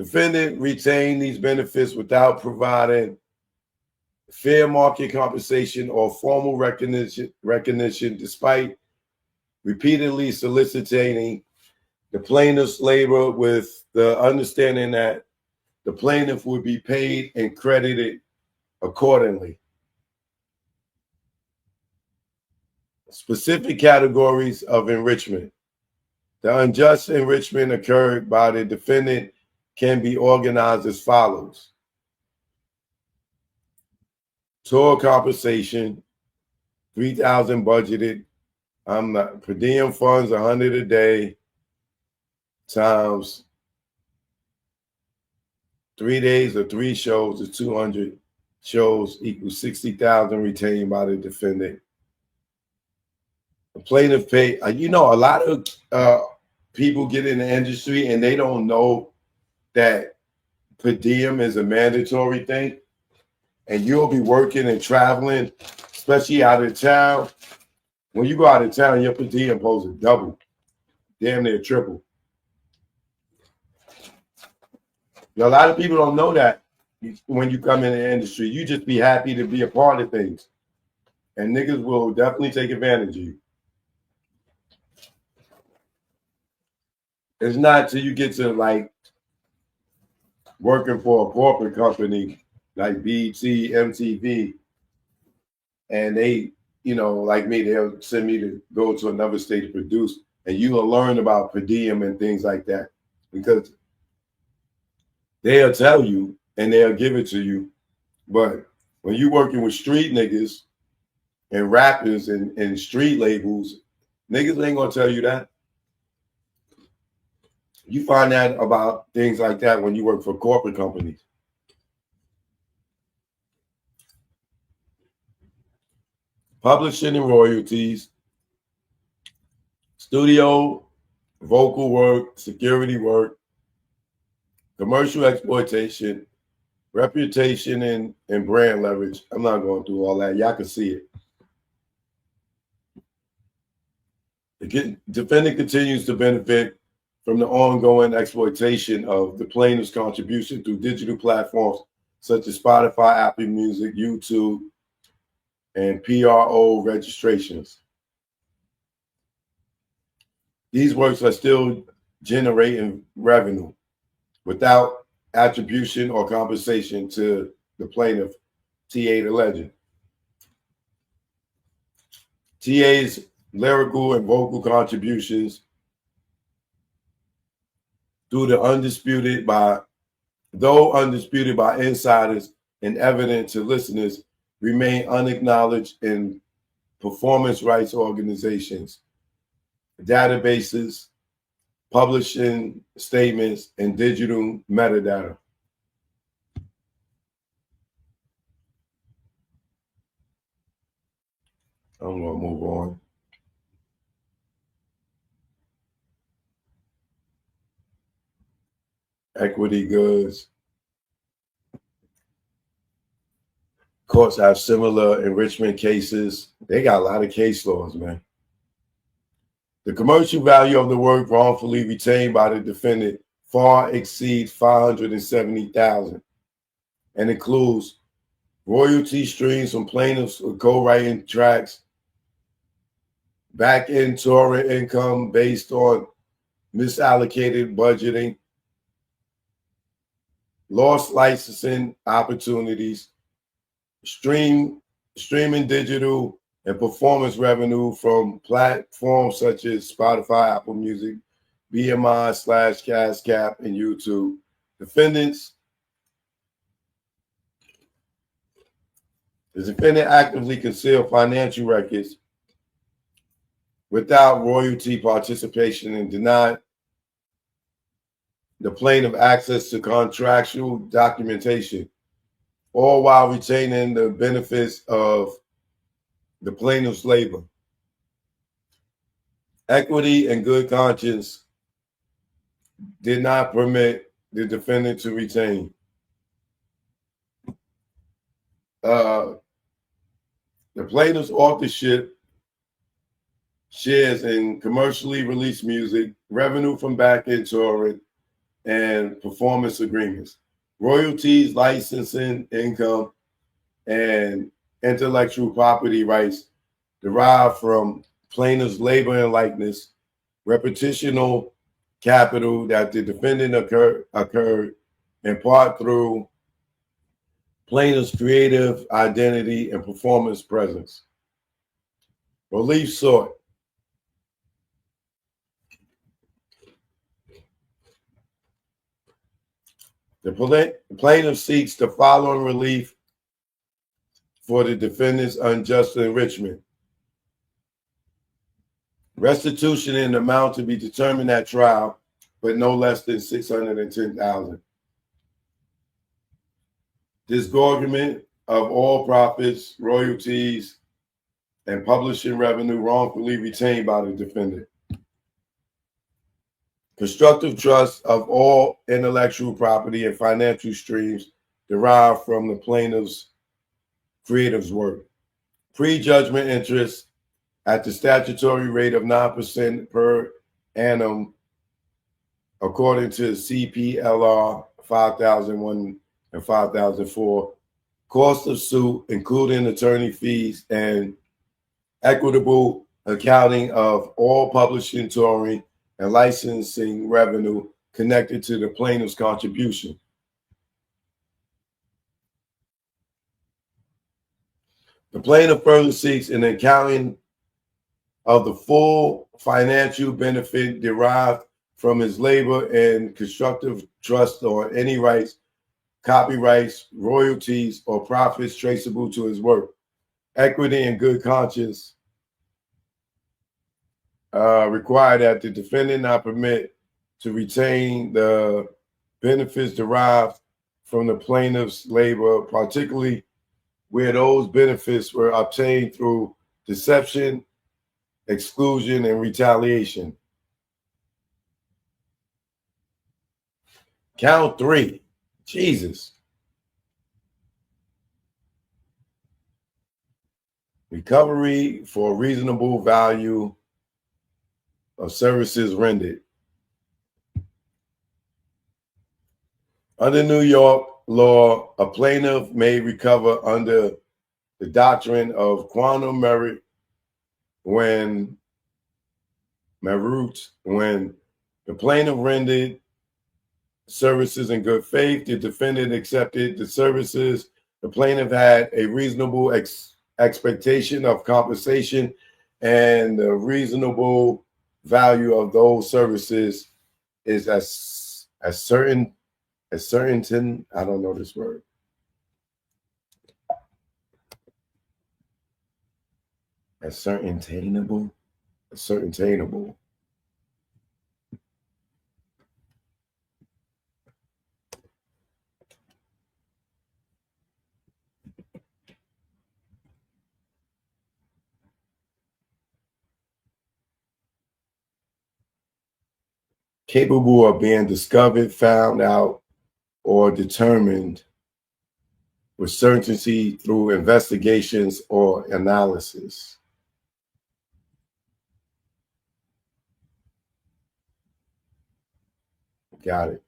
Defendant retained these benefits without providing fair market compensation or formal recognition despite repeatedly soliciting the plaintiff's labor with the understanding that the plaintiff would be paid and credited accordingly. Specific categories of enrichment. The unjust enrichment occurred by the defendant can be organized as follows. Tour compensation, $3,000 budgeted. Per diem funds, $100 a day times 3 days or 3 shows is 200 shows equals $60,000 retained by the defendant. The plaintiff pay. A lot of people get in the industry and they don't know that per diem is a mandatory thing, and you'll be working and traveling, especially out of town. When you go out of town, your per diem supposed to double, damn near triple. A lot of people don't know that when you come in the industry. You just be happy to be a part of things, and niggas will definitely take advantage of you. It's not till you get to like working for a corporate company like BT, MTV, and they, like me, they'll send me to go to another state to produce, and you will learn about per diem and things like that, because they'll tell you and they'll give it to you. But when you're working with street niggas and rappers and street labels, niggas ain't gonna tell you that. You find out about things like that when you work for corporate companies. Publishing and royalties, studio, vocal work, security work, commercial exploitation, reputation and brand leverage. I'm not going through all that. Y'all can see it. The defendant continues to benefit from the ongoing exploitation of the plaintiff's contribution through digital platforms such as Spotify, Apple Music, YouTube, and PRO registrations. These works are still generating revenue without attribution or compensation to the plaintiff, T.A. the legend. T.A.'s lyrical and vocal contributions, though undisputed by insiders and evident to listeners, remain unacknowledged in performance rights organizations, databases, publishing statements, and digital metadata. I'm going to move on. Equity goods. Courts have similar enrichment cases. They got a lot of case laws, man. The commercial value of the work wrongfully retained by the defendant far exceeds $570,000 and includes royalty streams from plaintiffs with co-writing tracks, back-end touring income based on misallocated budgeting, lost licensing opportunities, streaming digital and performance revenue from platforms such as Spotify, Apple Music, BMI/CashCap, and YouTube. The defendant actively concealed financial records without royalty participation and denied the plaintiff access to contractual documentation, all while retaining the benefits of the plaintiff's labor. Equity and good conscience did not permit the defendant to retain the plaintiff's authorship shares in commercially released music, revenue from back-end touring, and performance agreements. Royalties, licensing income, and intellectual property rights derived from plaintiff's labor and likeness, reputational capital that the defendant occurred in part through plaintiff's creative identity and performance presence. Relief sought. The plaintiff seeks the following relief for the defendant's unjust enrichment. Restitution in amount to be determined at trial, but no less than $610,000. Disgorgement of all profits, royalties, and publishing revenue wrongfully retained by the defendant. Constructive trust of all intellectual property and financial streams derived from the plaintiff's creative's work. Prejudgment interest at the statutory rate of 9% per annum, according to CPLR 5001 and 5004. Cost of suit, including attorney fees, and equitable accounting of all publishing, touring, and licensing revenue connected to the plaintiff's contribution. The plaintiff further seeks an accounting of the full financial benefit derived from his labor and constructive trust on any rights, copyrights, royalties, or profits traceable to his work. Equity and good conscience require that the defendant not permit to retain the benefits derived from the plaintiff's labor, particularly where those benefits were obtained through deception, exclusion, and retaliation. Count 3. Jesus. Recovery for reasonable value of services rendered. Under New York law, a plaintiff may recover under the doctrine of quantum merit when the plaintiff rendered services in good faith, the defendant accepted the services, the plaintiff had a reasonable expectation of compensation, and the reasonable value of those services is as certain, I don't know this word. Ascertainable. Capable of being discovered, found out, or determined with certainty through investigations or analysis. Got it.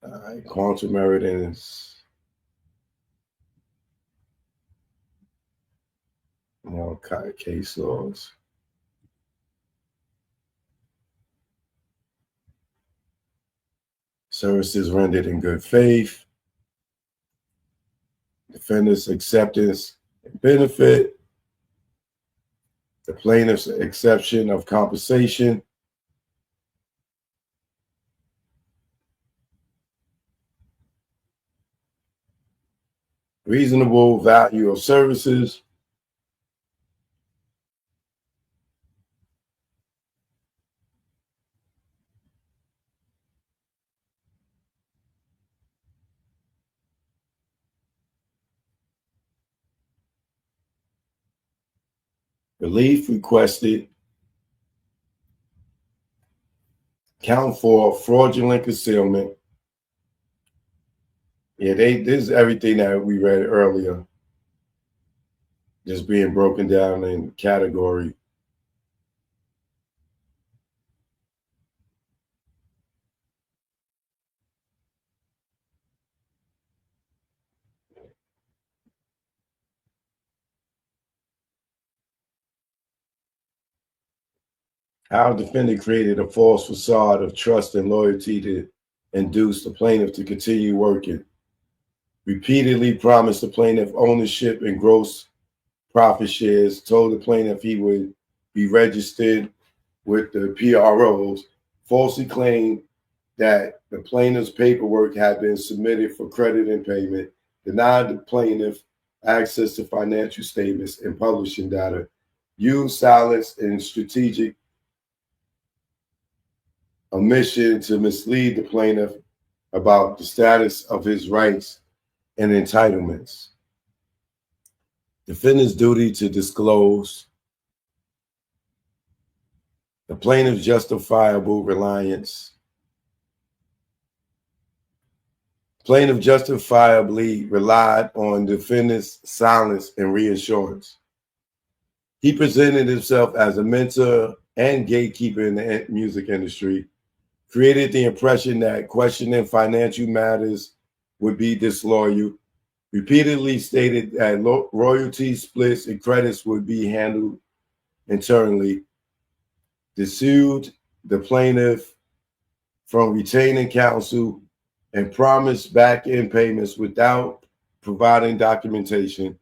All right, quantum merit is more case laws. Services rendered in good faith. Defendant's acceptance and benefit. The plaintiff's exception of compensation. Reasonable value of services. Relief requested. Count for fraudulent concealment. Yeah, this is everything that we read earlier, just being broken down in category. How the defendant created a false facade of trust and loyalty to induce the plaintiff to continue working, repeatedly promised the plaintiff ownership and gross profit shares, told the plaintiff he would be registered with the PROs, falsely claimed that the plaintiff's paperwork had been submitted for credit and payment, denied the plaintiff access to financial statements and publishing data, used silence and strategic omission to mislead the plaintiff about the status of his rights and entitlements. Defendant's duty to disclose the plaintiff's justifiable reliance. Plaintiff justifiably relied on defendant's silence and reassurance. He presented himself as a mentor and gatekeeper in the music industry, created the impression that questioning financial matters would be disloyal, repeatedly stated that royalty splits and credits would be handled internally, dissuaded the plaintiff from retaining counsel, and promised back-end payments without providing documentation.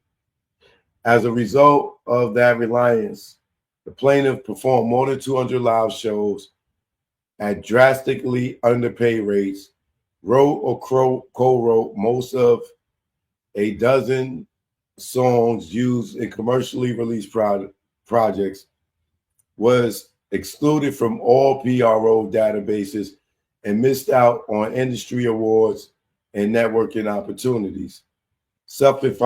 As a result of that reliance, the plaintiff performed more than 200 live shows at drastically underpaid rates, wrote or co-wrote most of a dozen songs used in commercially released projects, was excluded from all PRO databases, and missed out on industry awards and networking opportunities. Suffered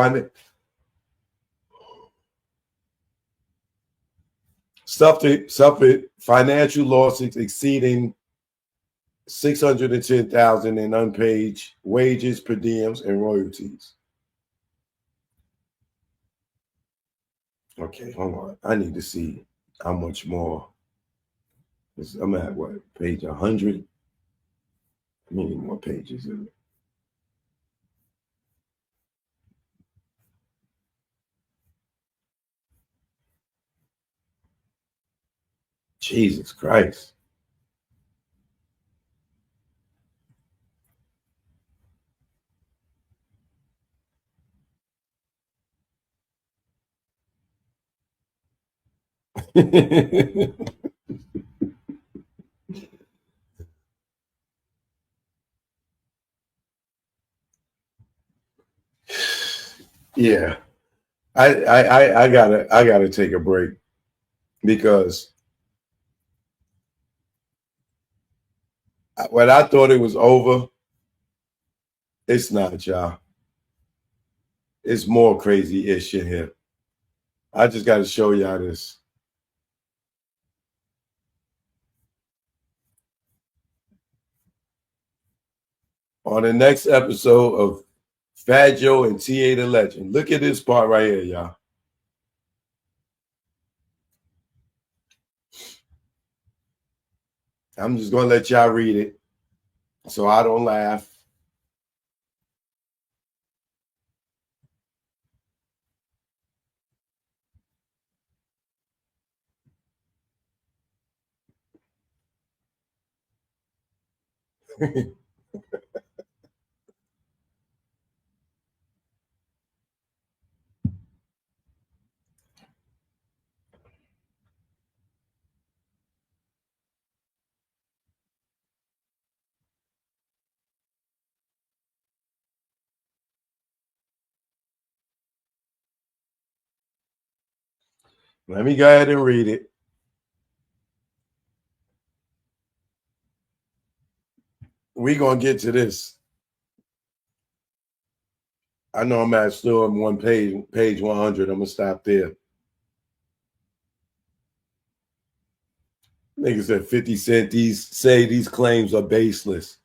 financial losses exceeding $610,000 in unpaid wages, per diems, and royalties. Okay, hold on. I need to see how much more. I'm at what, page 100? How many more pages is it? Jesus Christ. Yeah. I gotta take a break because when I thought it was over, it's not, y'all. It's more crazy ish in here. I just got to show y'all this. On the next episode of Fat Joe and T.A. the Legend. Look at this part right here, y'all. I'm just going to let y'all read it so I don't laugh. Let me go ahead and read it. We're going to get to this. I know I'm at still on one page 100. I'm going to stop there. Niggas said 50 Cent say these claims are baseless.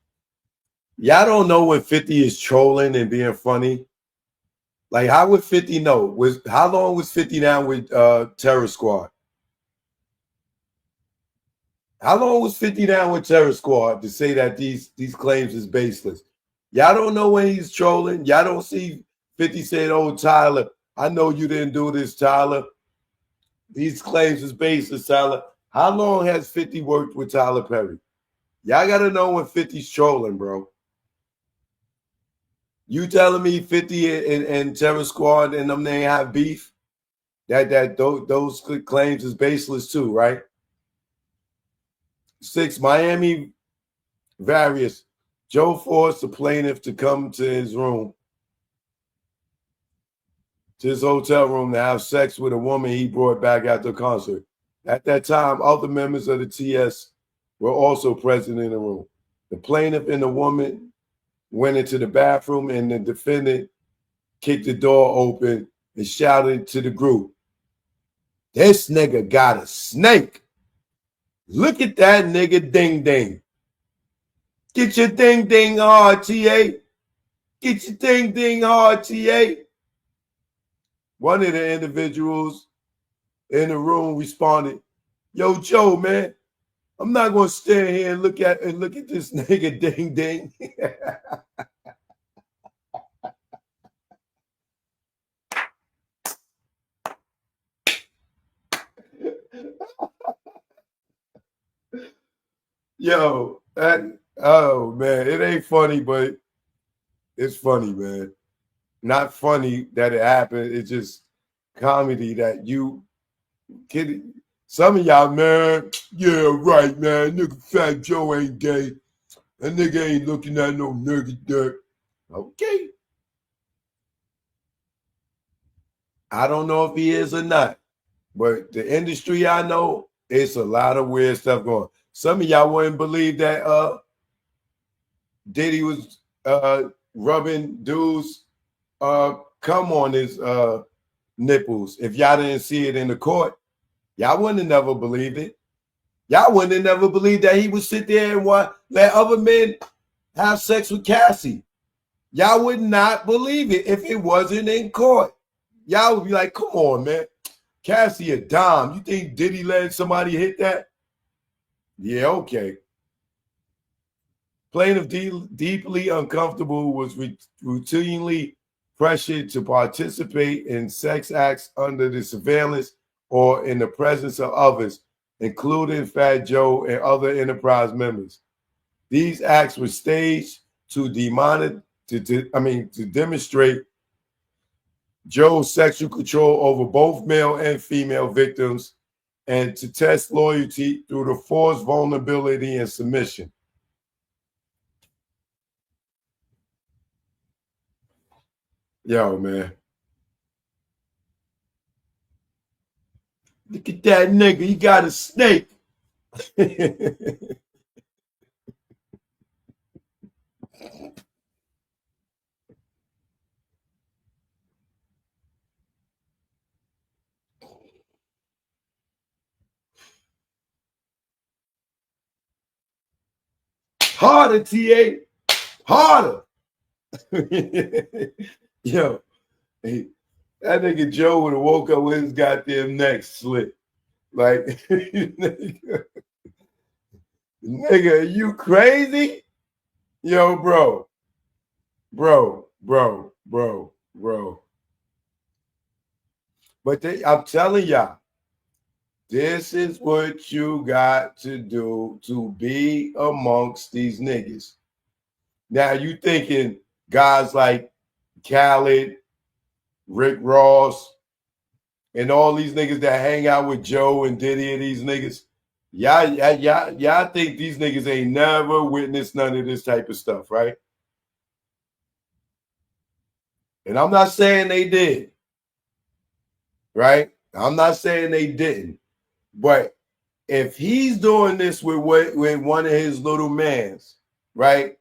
Y'all don't know when 50 is trolling and being funny. Like, how would 50 know? How long was 50 down with Terror Squad? How long was 50 down with Terror Squad to say that these claims is baseless? Y'all don't know when he's trolling. Y'all don't see 50 saying, "Oh, Tyler, I know you didn't do this, Tyler. These claims is baseless, Tyler." How long has 50 worked with Tyler Perry? Y'all got to know when 50's trolling, bro. You telling me 50 and Terror Squad and them, they have beef? Those claims is baseless too, right? 6, Miami Various. Joe forced the plaintiff to come to his room, to his hotel room, to have sex with a woman he brought back after the concert. At that time, other members of the T.A'S were also present in the room. The plaintiff and the woman went into the bathroom, and the defendant kicked the door open and shouted to the group, "This nigga got a snake. Look at that nigga ding ding. Get your ding ding hard, T.A. Get your ding ding hard, T.A." One of the individuals in the room responded, "Yo, Joe, man, I'm not gonna stand here and look at this nigga ding ding." Yo, oh man, it ain't funny, but it's funny, man. Not funny that it happened. It's just comedy that you kid. Some of y'all, man, yeah, right, man. Nigga Fat Joe ain't gay. That nigga ain't looking at no nigga dirt. Okay. I don't know if he is or not, but the industry I know, it's a lot of weird stuff going. Some of y'all wouldn't believe that Diddy was rubbing dudes come on his nipples. If y'all didn't see it in the court, y'all wouldn't have never believed it. Y'all wouldn't have never believed that he would sit there and let other men have sex with Cassie. Y'all would not believe it if it wasn't in court. Y'all would be like, come on, man. Cassie a dime. You think Diddy let somebody hit that? Yeah, okay. Plaintiff deeply uncomfortable was routinely pressured to participate in sex acts under the surveillance or in the presence of others, including Fat Joe and other Enterprise members. These acts were staged to demonstrate Joe's sexual control over both male and female victims and to test loyalty through the forced vulnerability and submission. Yo, man. Look at that nigga. He got a snake. Harder, T.A. Harder. Yo, hey, that nigga Joe would have woke up with his goddamn neck slit. Like, nigga, are you crazy? Yo, bro. But I'm telling y'all, this is what you got to do to be amongst these niggas. Now you thinking guys like Khaled, Rick Ross, and all these niggas that hang out with Joe and Diddy and these niggas, y'all think these niggas ain't never witnessed none of this type of stuff, right? And I'm not saying they did, right? I'm not saying they didn't. But if he's doing this with one of his little mans, right?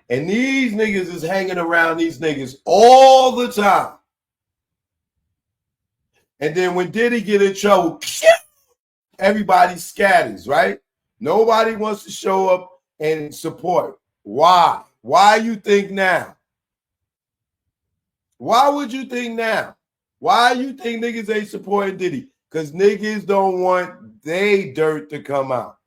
And these niggas is hanging around these niggas all the time. And then when Diddy get in trouble, everybody scatters, right? Nobody wants to show up and support. Why? Why you think now? Why would you think now? Why you think niggas ain't supporting Diddy? Because niggas don't want they dirt to come out.